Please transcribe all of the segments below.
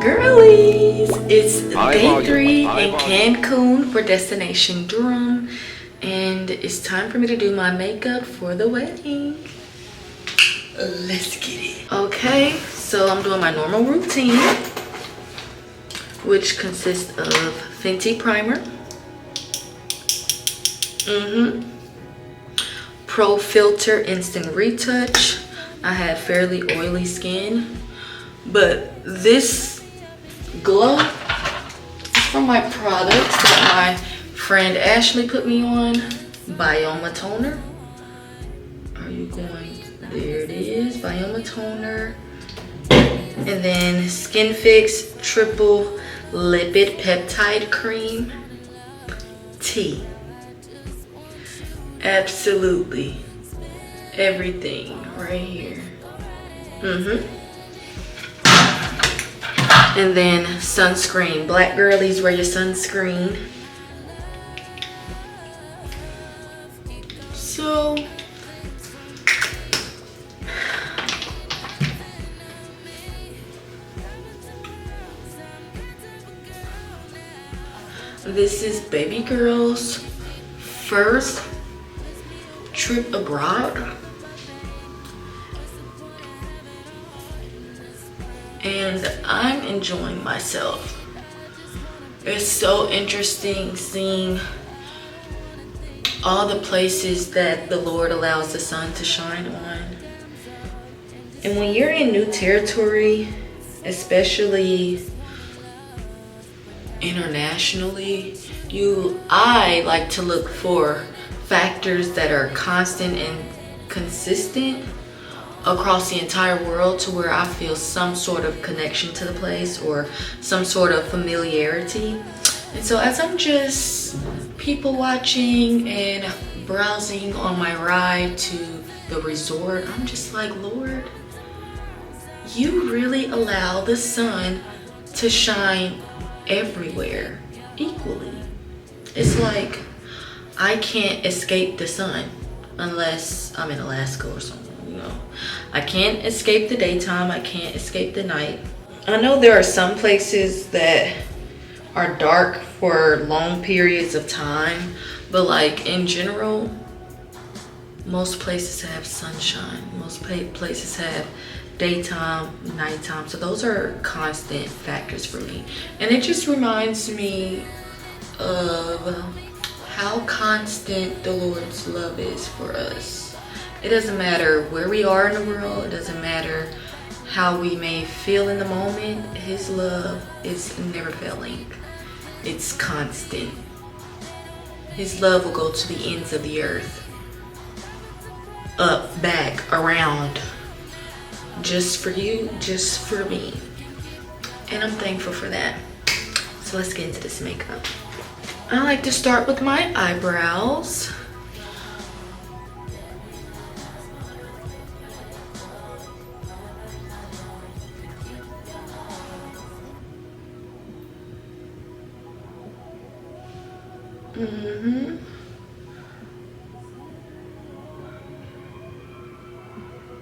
Girlies, it's day 3 in Cancun for Destination Durham, and it's time for me to do my makeup for the wedding. Let's get it. Okay, so I'm doing my normal routine, which consists of Fenty primer, Pro Filter Instant Retouch. I have fairly oily skin, but this glow is from my products that my friend Ashley put me on. Bioma Toner. Are you going? There it is. Bioma Toner. And then Skin Fix Triple Lipid Peptide Cream. Tea. Absolutely everything right here. And then sunscreen. Black girlies, wear your sunscreen. So this is baby girl's first trip abroad. And I'm enjoying myself. It's so interesting seeing all the places that the Lord allows the sun to shine on. And when you're in new territory, especially internationally, I like to look for factors that are constant and consistent across the entire world, to where I feel some sort of connection to the place or some sort of familiarity. And so as I'm just people watching and browsing on my ride to the resort, I'm just like, Lord, you really allow the sun to shine everywhere equally. It's like I can't escape the sun unless I'm in Alaska or something. I can't escape the daytime. I can't escape the night. I know there are some places that are dark for long periods of time, but like in general, most places have sunshine. Most places have daytime, nighttime. So those are constant factors for me. And it just reminds me of how constant the Lord's love is for us. It doesn't matter where we are in the world. It doesn't matter how we may feel in the moment. His love is never failing. It's constant. His love will go to the ends of the earth. Up, back, around. Just for you, just for me. And I'm thankful for that. So let's get into this makeup. I like to start with my eyebrows.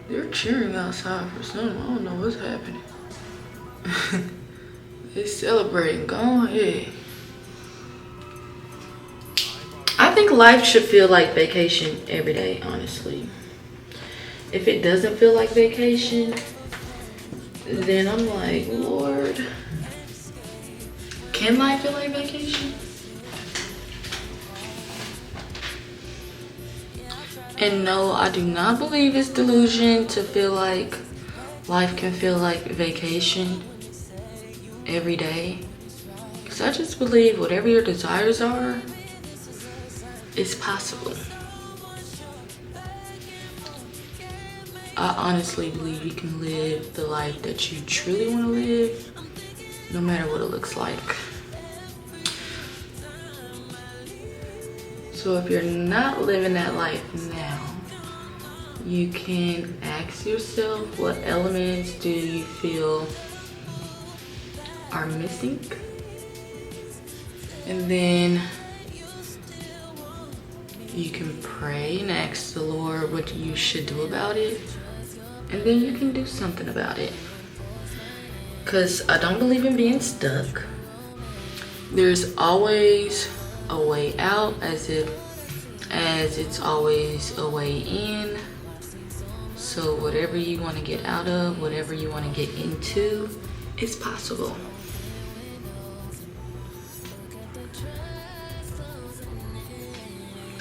They're cheering outside for something. I don't know what's happening. They're celebrating. Go ahead. I think life should feel like vacation every day, honestly. If it doesn't feel like vacation, then I'm like, Lord, can life feel like vacation? And no, I do not believe it's delusion to feel like life can feel like vacation every day. Because I just believe whatever your desires are, it's possible. I honestly believe you can live the life that you truly want to live, no matter what it looks like. So if you're not living that life now, you can ask yourself, what elements do you feel are missing? And then you can pray and ask the Lord what you should do about it. And then you can do something about it. because I don't believe in being stuck. There's always a way out, as it's always a way in. So whatever you want to get out of, whatever you want to get into, it's possible.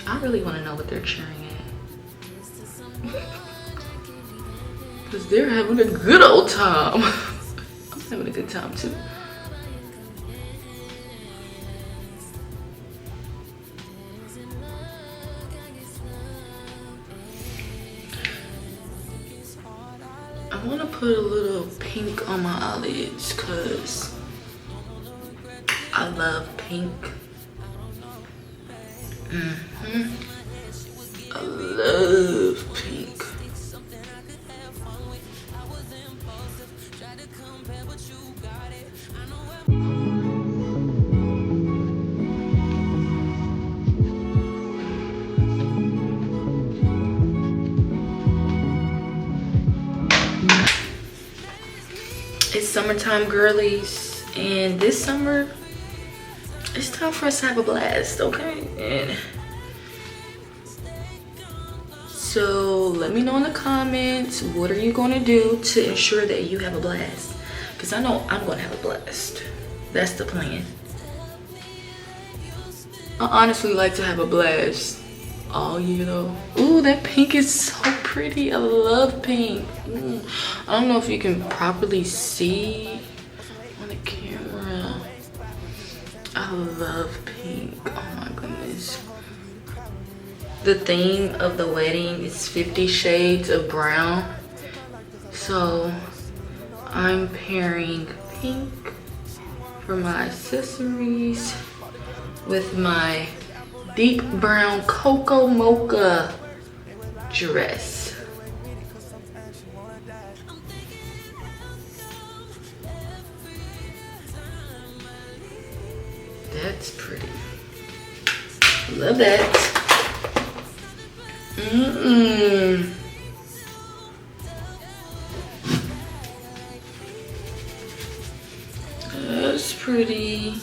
I really want to know what they're cheering at. Because they're having a good old time. I'm having a good time too. I want to put a little pink on my eyelids because I love pink. I love pink. It's summertime, girlies, and this summer it's time for us to have a blast, okay? And so let me know in the comments, what are you gonna do to ensure that you have a blast? Because I know I'm gonna have a blast. That's the plan. I honestly like to have a blast all year though. Ooh, that pink is so pretty. I love pink. I don't know if you can properly see on the camera. I love pink. Oh my goodness. The theme of the wedding is 50 shades of brown. So I'm pairing pink for my accessories with my deep brown Coco mocha dress. That's pretty. Love that. That's pretty.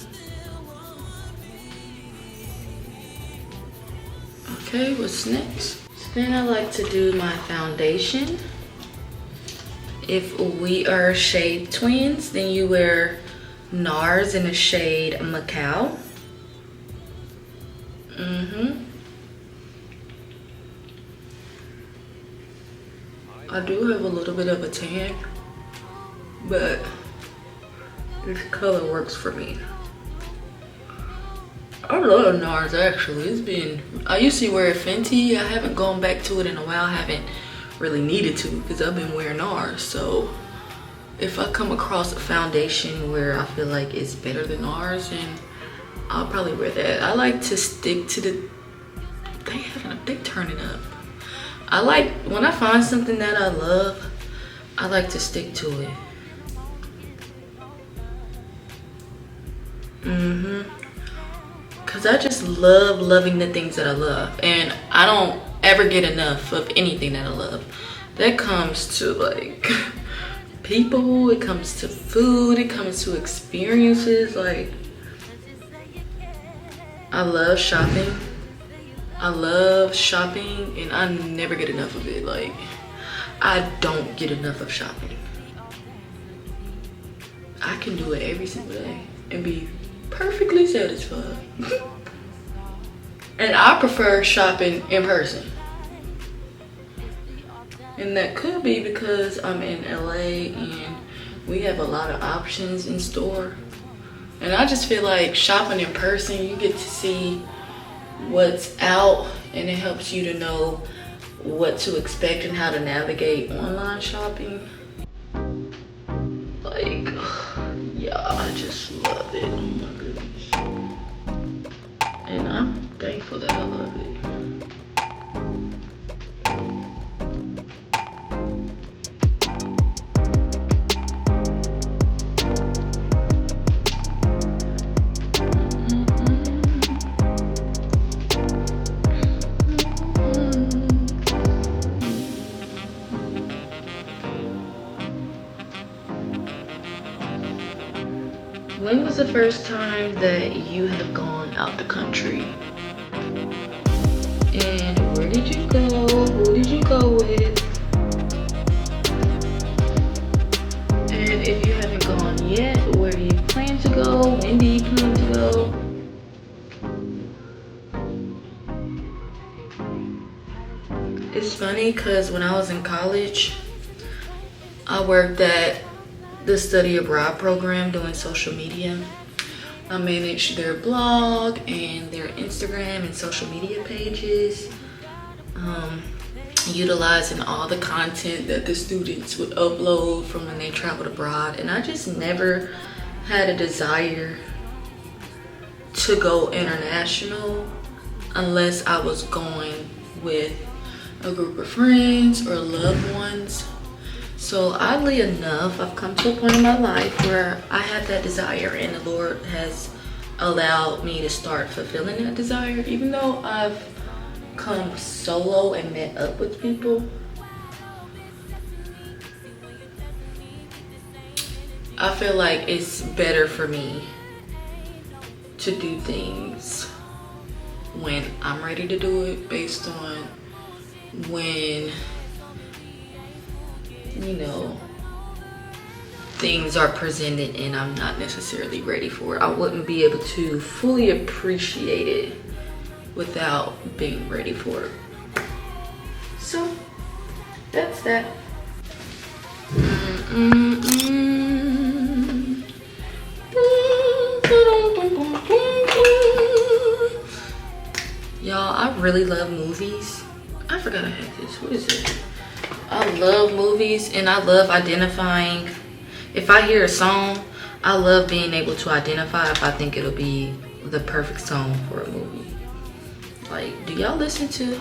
Okay, what's next? Then I like to do my foundation. If we are shade twins, then you wear NARS in the shade Macau. I do have a little bit of a tan, but this color works for me. I love NARS actually. I used to wear Fenty. I haven't gone back to it in a while. I haven't really needed to because I've been wearing NARS. So if I come across a foundation where I feel like it's better than NARS, then I'll probably wear that. I like to stick to the, they turning up. I like, when I find something that I love, I like to stick to it. Cause I just love loving the things that I love, and I don't ever get enough of anything that I love. That comes to like people, it comes to food, it comes to experiences. Like, I love shopping. I love shopping, and I never get enough of it. Like, I don't get enough of shopping. I can do it every single day and be perfectly satisfied. And I prefer shopping in person. And that could be because I'm in LA and we have a lot of options in store. And I just feel like shopping in person, you get to see what's out, and it helps you to know what to expect and how to navigate online shopping. Like, yeah, I just love it. Oh my goodness. And I'm thankful that I love it. When was the first time that you have gone out the country? And where did you go? Who did you go with? And if you haven't gone yet, where do you plan to go? When do you plan to go? It's funny because when I was in college, I worked at the study abroad program doing social media. I managed their blog and their Instagram and social media pages, utilizing all the content that the students would upload from when they traveled abroad. And I just never had a desire to go international unless I was going with a group of friends or loved ones. So oddly enough, I've come to a point in my life where I had that desire, and the Lord has allowed me to start fulfilling that desire. Even though I've come solo and met up with people, I feel like it's better for me to do things when I'm ready to do it, based on when, you know, things are presented and I'm not necessarily ready for it. I wouldn't be able to fully appreciate it without being ready for it. So that's that. Y'all, I really love movies. I forgot I had this. What is it? I love movies, and I love identifying. If I hear a song, I love being able to identify if I think it'll be the perfect song for a movie. Like, do y'all listen to,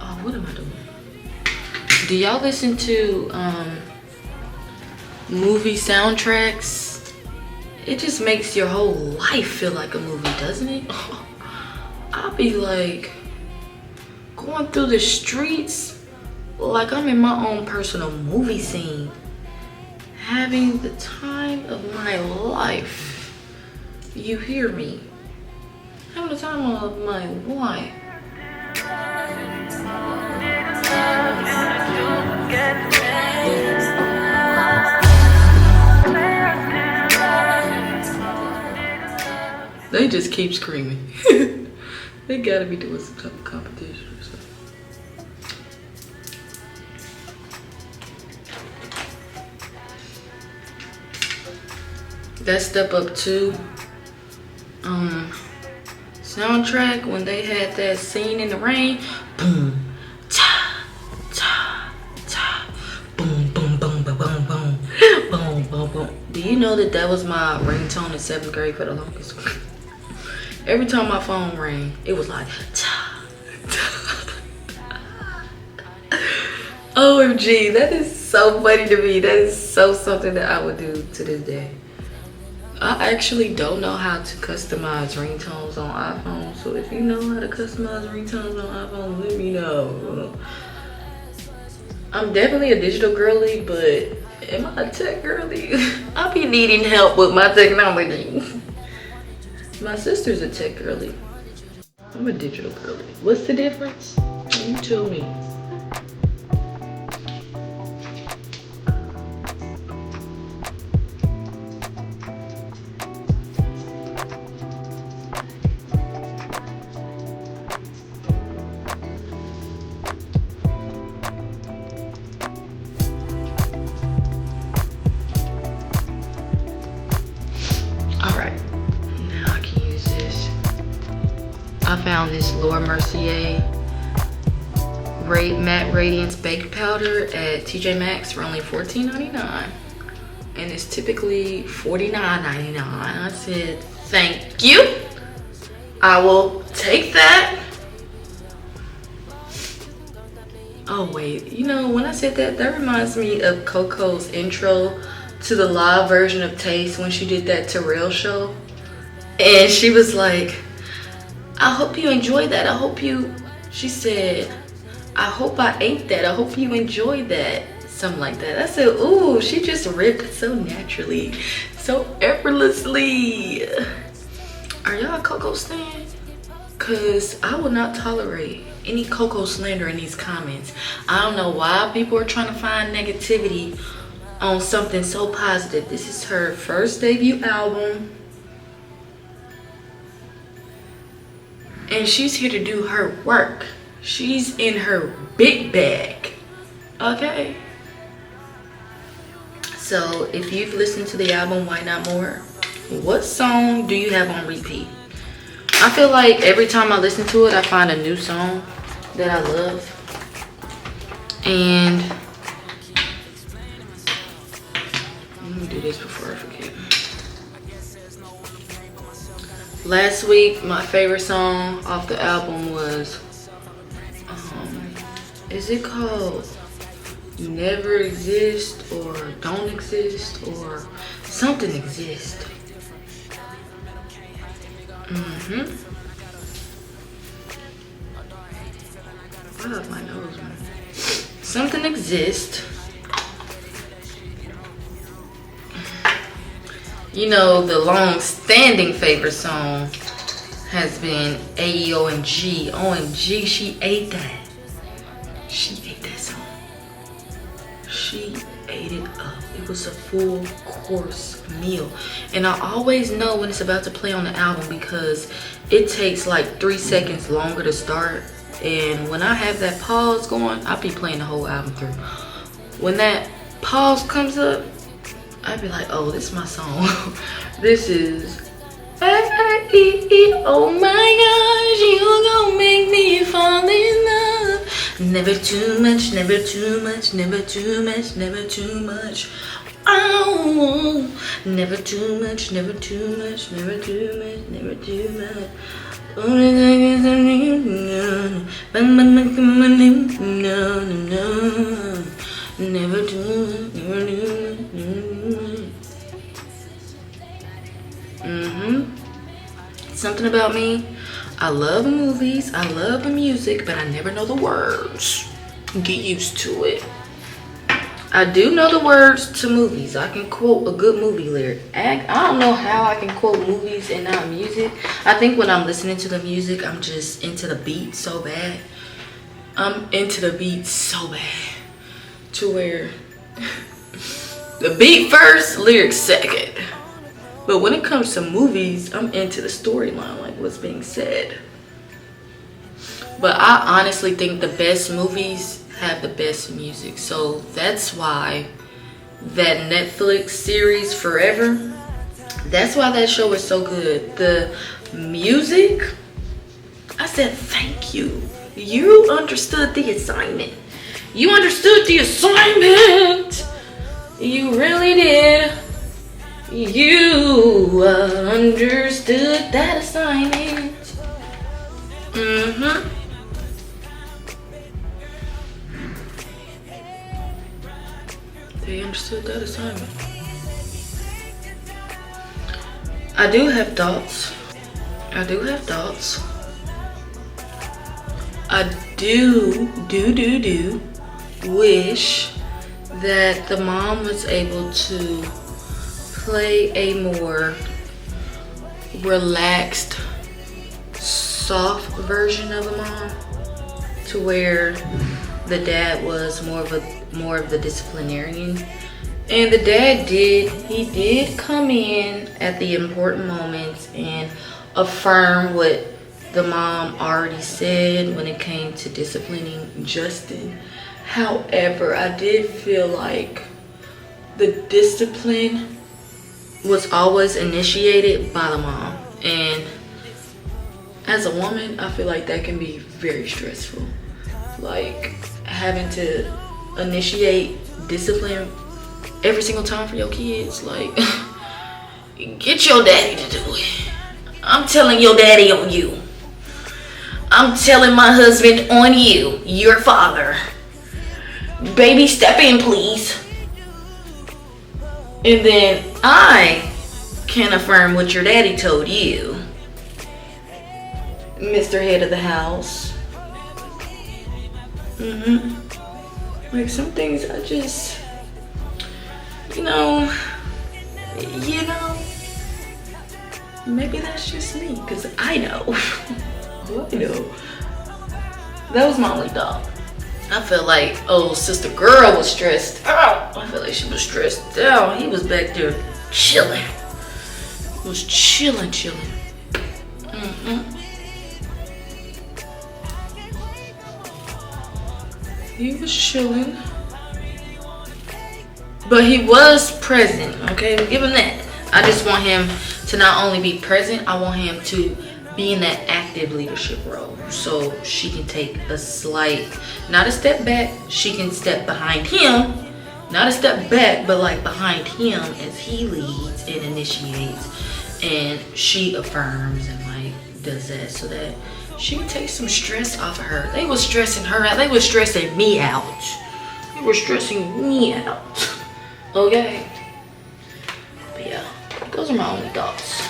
oh, what am I doing? Do y'all listen to movie soundtracks? It just makes your whole life feel like a movie, doesn't it? I'll be like going through the streets like I'm in my own personal movie scene, having the time of my life. You hear me? Having the time of my life. They just keep screaming. They gotta be doing some type of competition or something. That Step Up 2 soundtrack, when they had that scene in the rain, boom, ta, ta, ta, boom, boom, boom, boom, boom, boom, boom, boom, boom. Do you know that that was my ringtone in 7th grade for the longest? Every time my phone rang, it was like, ta, ta. OMG, that is so funny to me. That is so something that I would do to this day. I actually don't know how to customize ringtones on iPhone, so if you know how to customize ringtones on iPhone, let me know. I'm definitely a digital girly, but am I a tech girly? I be needing help with my technology. My sister's a tech girly. I'm a digital girly. What's the difference? You tell me. I found this Laura Mercier Matte Radiance Baking Powder at TJ Maxx for only $14.99. And it's typically $49.99. I said, thank you. I will take that. Oh wait, you know, when I said that, that reminds me of Coco's intro to the live version of Taste when she did that Terrell show. And she was like, I hope you enjoy that. She said, I hope I ate that. I hope you enjoyed that. something like that. I said, ooh, she just ripped so naturally, so effortlessly. Are y'all a Coco stan? Cause I will not tolerate any Coco slander in these comments. I don't know why people are trying to find negativity on something so positive. This is her first debut album, and she's here to do her work. She's in her big bag, okay? So if you've listened to the album Why Not More, what song do you have on repeat? I feel like every time I listen to it, I find a new song that I love. And let me do this before I forget. Last week, my favorite song off the album was, is it called Never Exist or Don't Exist or Something Exist? Wow, my nose, man. Something Exist. You know, the long-standing favorite song has been AEOMG. OMG, she ate that. She ate that song. She ate it up. It was a full course meal. And I always know when it's about to play on the album because it takes like 3 seconds longer to start. And when I have that pause going, I'll be playing the whole album through. When that pause comes up, I'd be like, oh, this is my song. This is, oh my gosh, you gonna make me fall in love. Never too much, never too much, never too much, never too much. Oh, never too much, never too much, never too much, never too much. Only thing is I need never too much, never too much. Something about me. I love the movies, I love the music, but I never know the words. Get used to it. I do know the words to movies. I can quote a good movie lyric. I don't know how I can quote movies and not music. I think when I'm listening to the music, I'm just into the beat so bad. I'm into the beat so bad. To where the beat first, lyrics second. But when it comes to movies, I'm into the storyline, like what's being said. But I honestly think the best movies have the best music. So that's why that Netflix series Forever, that's why that show is so good. The music, I said, thank you. You understood the assignment. You understood the assignment. You really did. You understood that assignment. They understood that assignment. I do have thoughts. I do wish that the mom was able to play a more relaxed, soft version of a mom, to where the dad was more of the disciplinarian. And the dad did come in at the important moments and affirm what the mom already said when it came to disciplining Justin. However, I did feel like the discipline was always initiated by the mom. And as a woman, I feel like that can be very stressful. Like having to initiate discipline every single time for your kids. Like, get your daddy to do it. I'm telling your daddy on you. I'm telling my husband on you, your father. Baby, step in, please. And then I can affirm what your daddy told you, Mr. Head of the House. Like some things I just, you know, maybe that's just me, because I know. I know. That was my only thought. I felt like, oh, sister girl was stressed out. I felt like she was stressed out. He was back there chilling. He was chilling. He was chilling. But he was present, okay? Give him that. I just want him to not only be present, I want him to be in that active leadership role. So she can take a slight, not a step back, she can step behind him. Not a step back, but like behind him as he leads and initiates. And she affirms and like does that so that she can take some stress off of her. They were stressing her out. They were stressing me out. They were stressing me out. Okay? But yeah, those are my only thoughts.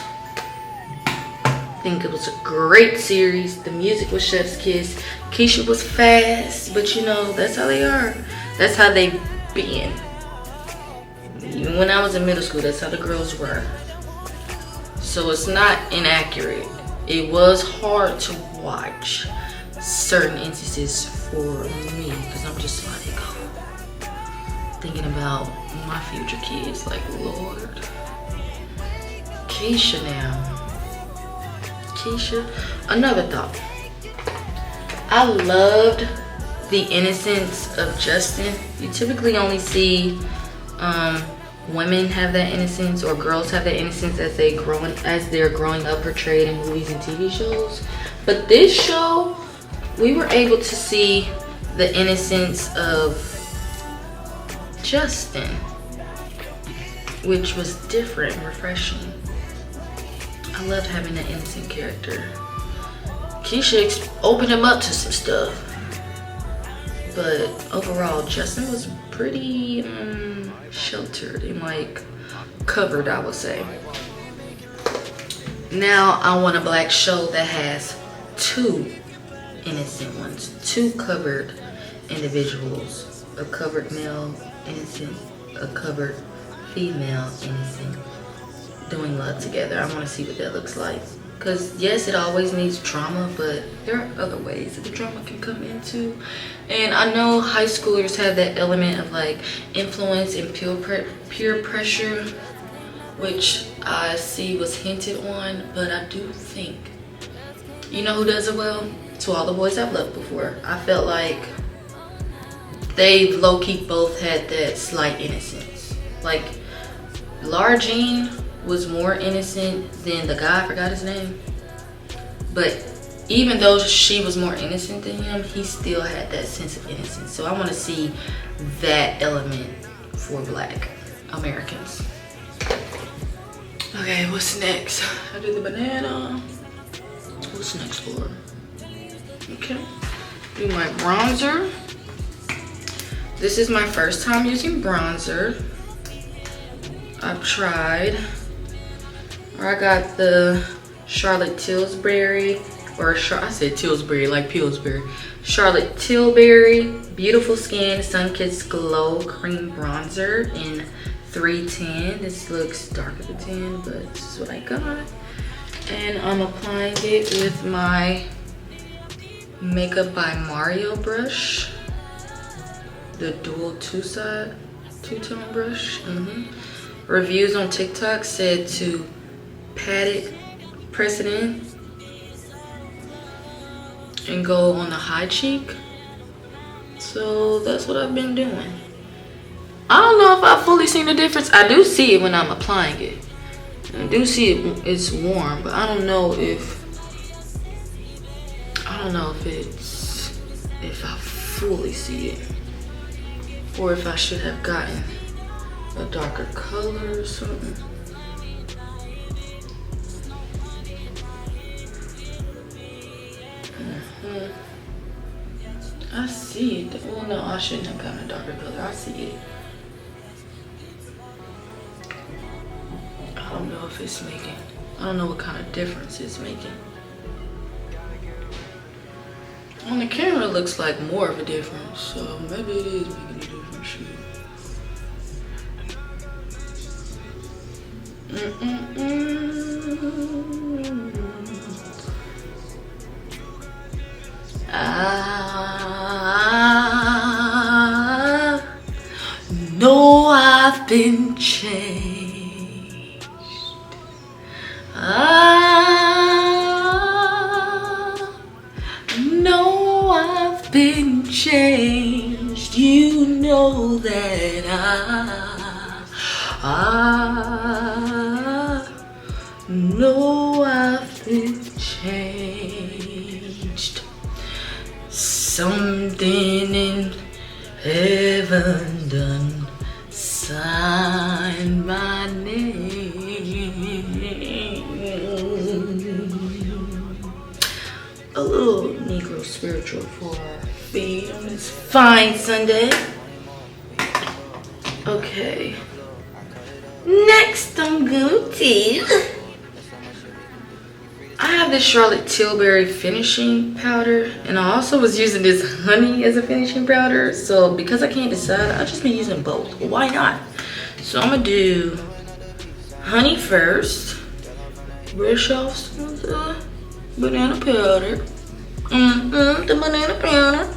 I think it was a great series. The music was chef's kiss. Keisha was fast, but you know, that's how they are. That's how they've been. Even when I was in middle school, that's how the girls were. So it's not inaccurate. It was hard to watch certain instances for me because I'm just like, thinking about my future kids. Like, Lord. Keisha now. Keisha. Another thought. I loved the innocence of Justin. You typically only see women have that innocence, or girls have that innocence as they're growing up portrayed in movies and TV shows. But this show, we were able to see the innocence of Justin, which was different and refreshing. I loved having an innocent character. Keisha opened him up to some stuff. But overall, Justin was pretty sheltered and like covered, I would say. Now I want a black show that has two innocent ones, two covered individuals, a covered male innocent, a covered female innocent, doing love together. I want to see what that looks like. Because yes, it always needs drama, but there are other ways that the drama can come into. And I know high schoolers have that element of like influence and peer pressure, which I see was hinted on, but I do think, you know who does it well? To all the boys I've loved before, I felt like they low-key both had that slight innocence. Like, Lara Jean was more innocent than the guy, I forgot his name. But even though she was more innocent than him, he still had that sense of innocence. So I want to see that element for black Americans. Okay, what's next? I did the banana. What's next for? Okay, do my bronzer. This is my first time using bronzer. I've tried, I got the Charlotte Tilbury, I said Tilbury like Pillsbury. Charlotte Tilbury Beautiful Skin Sun-Kissed Glow Cream Bronzer in 310. This looks darker than 10, but this is what I got. And I'm applying it with my Makeup by Mario brush, the dual two-tone brush. Reviews on TikTok said to pat it, press it in, and go on the high cheek. So that's what I've been doing. I don't know if I've fully seen the difference. I do see it when I'm applying it. I do see it's warm, but I don't know if I fully see it, or if I should have gotten a darker color or something. I see it. Well, no, I shouldn't have gotten a darker color. I see it. I don't know if it's making, I don't know what kind of difference it's making. I On the camera, it looks like more of a difference, so maybe it is making a difference. Shit. I know I've been changed. I know I've been changed. You know that I know I've been changed. Something in heaven done signed my name. A little Negro spiritual for our feet on this fine Sunday. Okay. Next, I'm gonna do. I have this Charlotte Tilbury finishing powder, and I also was using this honey as a finishing powder. So because I can't decide, I'll just be using both. Why not? So I'm gonna do honey first. Brush off some of the banana powder. The banana powder.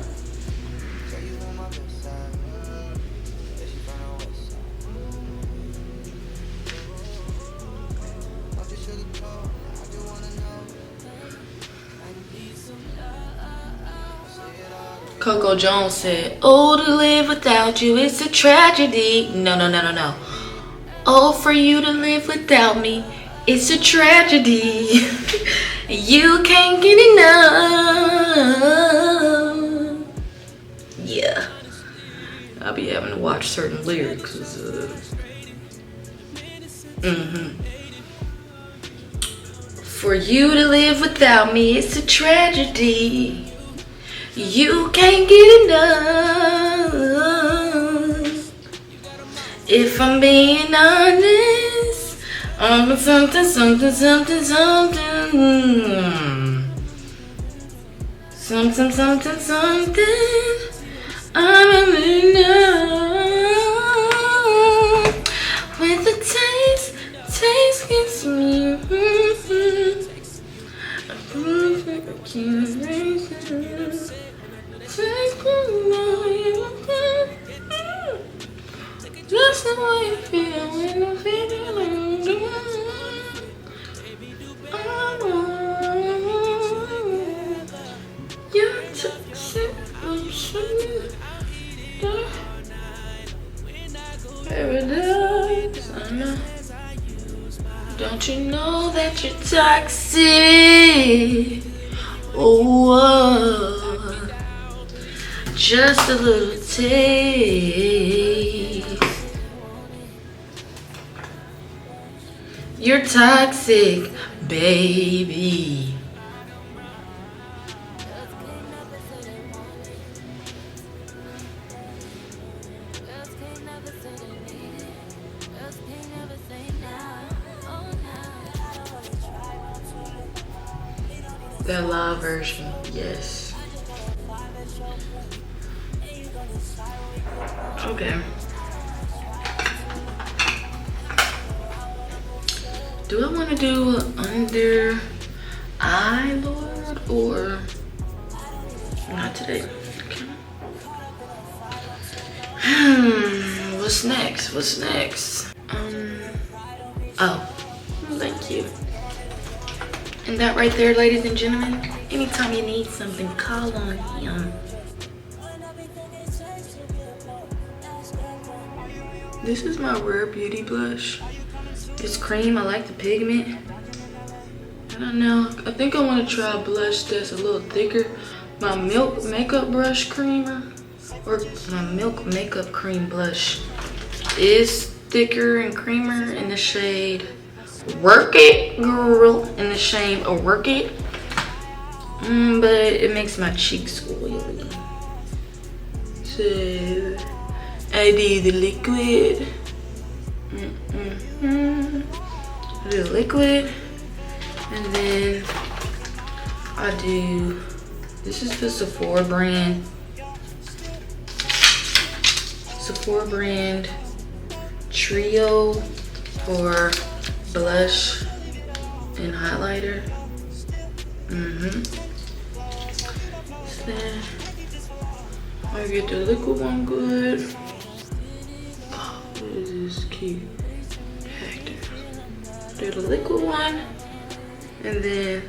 Coco Jones said, "Oh, to live without you, it's a tragedy." No. Oh, for you to live without me, it's a tragedy. You can't get enough. Yeah. I'll be having to watch certain lyrics. For you to live without me, it's a tragedy. You can't get enough. If I'm being honest, I'm something. Something. I'm in love with the taste gets me. That's the way you feel when I'm feeling you're toxic. Paradise. I know. Don't you know that you're toxic? Oh, just a little taste. You're toxic, baby. That live version, yes. Okay. Do I want to do under eye, Lord, or not today? Okay. What's next? Oh, thank you. And that right there, ladies and gentlemen, anytime you need something, call on him. This is my Rare Beauty blush. It's cream. I like the pigment. I don't know. I think I want to try a blush that's a little thicker. My Milk Makeup Brush Creamer, or my Milk Makeup Cream Blush, is thicker and creamer in the shade Work It, girl, in the shade of Work It. But it makes my cheeks oily. So I do the liquid. The liquid, and then I do This is the Sephora brand. Sephora brand Trio for blush and highlighter. So then I get the liquid one good. Oh, what is this cute cactus? Do the liquid one, and then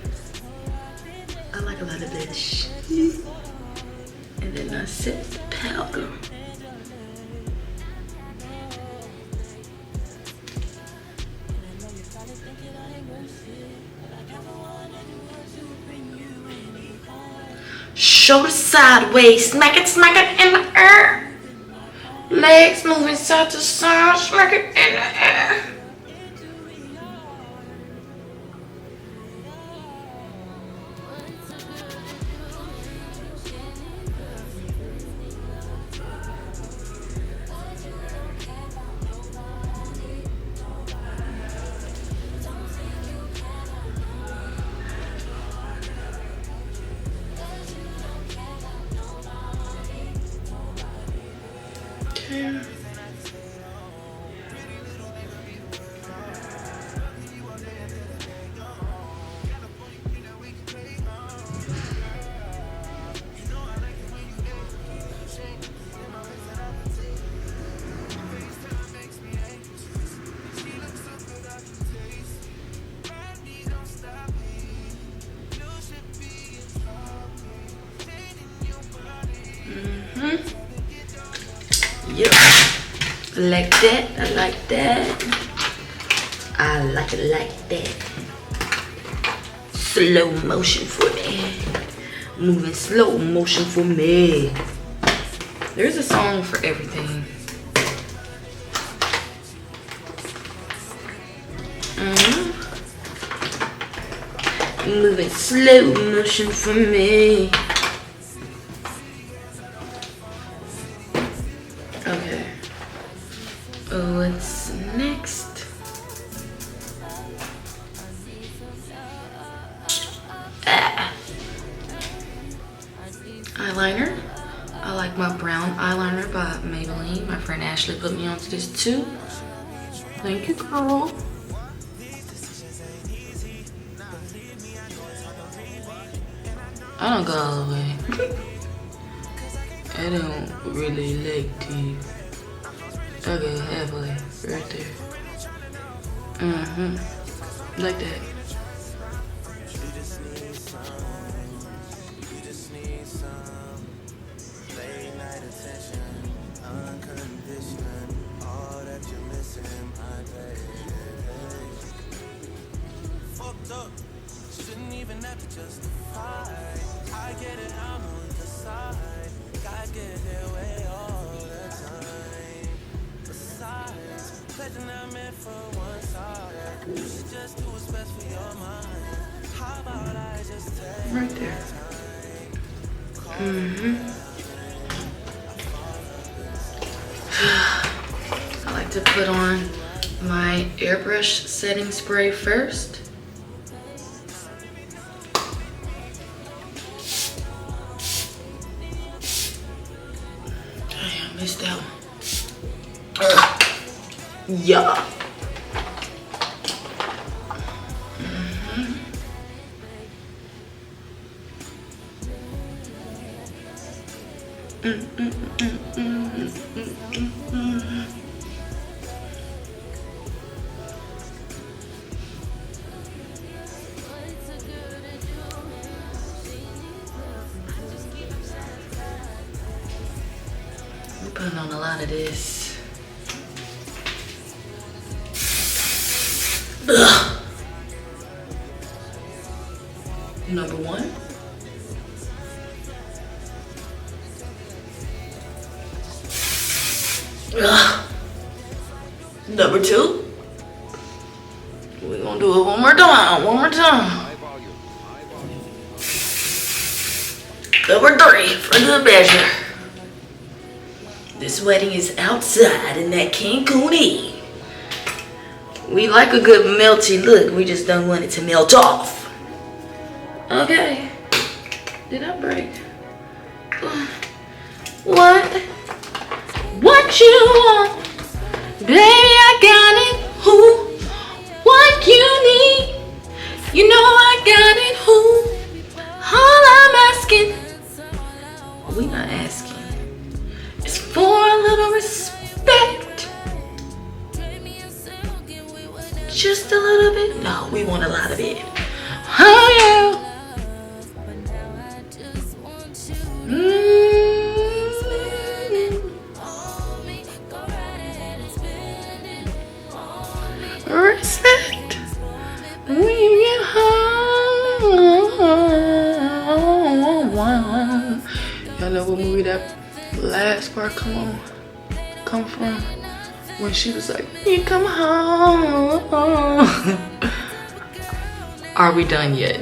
I like a lot of blush. And then I set the powder. Shoulder sideways, smack it in the air. Legs moving side to side, smack it in the air. Yep, like that. I like that. I like it like that. Slow motion for me. Moving slow motion for me. There's a song for everything. Moving slow motion for me. Okay. What's next? Eyeliner. I like my brown eyeliner by Maybelline. My friend Ashley put me onto this too. Thank you, girl. I don't go all the way. I don't really like to. I go halfway, right there. Like that. Shouldn't even have to justify. I get it, I'm on the side. God get their way all the time. Besides, pledging I'm meant for one side. You should just do what's best for your mind. How about I just take right there. I like to put on my airbrush setting spray first. Missed that one. Yeah. I'm putting on a lot of this. Ugh. Number one. Ugh. Number two. We're gonna do it one more time. Number three for good measure. This wedding is outside in that Cancun heat. We like a good melty look. We just don't want it to melt off. Okay. Did I break? What you want? Baby, I got it. Who? What you need? You know I got it. Who? All I'm asking, we not asking, is for a little respect. Just a little bit? No, we want a lot of it. Oh yeah. Respect when you get home. Y'all know what movie that last part come from? When she was like, you come home. Are we done yet?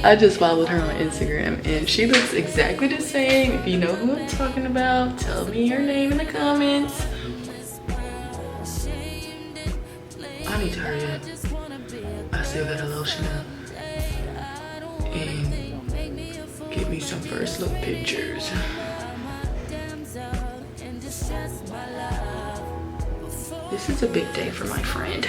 I just followed her on Instagram and she looks exactly the same. If you know who I'm talking about, tell me her name in the comments. I need to hurry up. I still gotta lotion up and get me some first look pictures. This is a big day for my friend.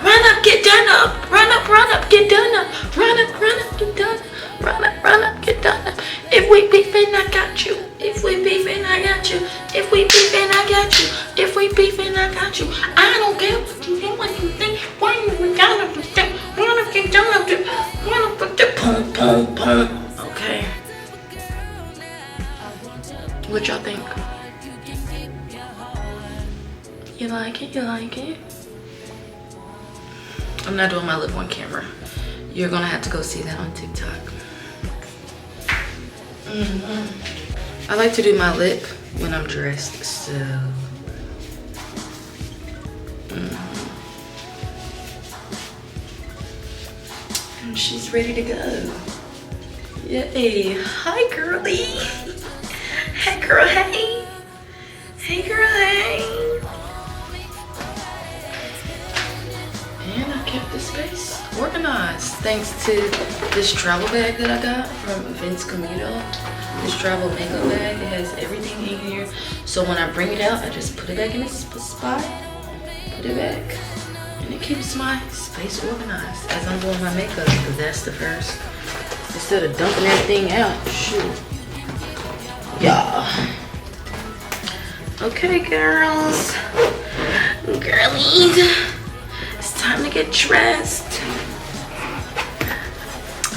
Run up, get done up. Run up, get done up. Run up, get done up. Run up, get done up. If we beefing, I got you. If we beefing, I got you. If we beefing, I got you. If we beefing, I got you. I don't care what you think, what you think. Why you gotta pretend? Run up, get done up. Run up, put the boom, boom, boom. Okay. What y'all think? You like it? You like it? I'm not doing my lip on camera. You're gonna have to go see that on TikTok. I like to do my lip when I'm dressed, so. And she's ready to go. Yay. Hi, girly. Hey, girl, hey. Hey, girl, hey. And I kept the space organized thanks to this travel bag that I got from Vince Camuto. This travel makeup bag, it has everything in here. So when I bring it out, I just put it back in its spot, put it back, and it keeps my space organized as I'm doing my makeup, because that's the first. Instead of dumping everything out, shoot. Yeah. Okay, girls, girlies, it's time to get dressed.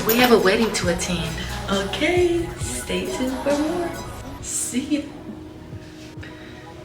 We have a wedding to attend. Okay, stay tuned for more. See ya.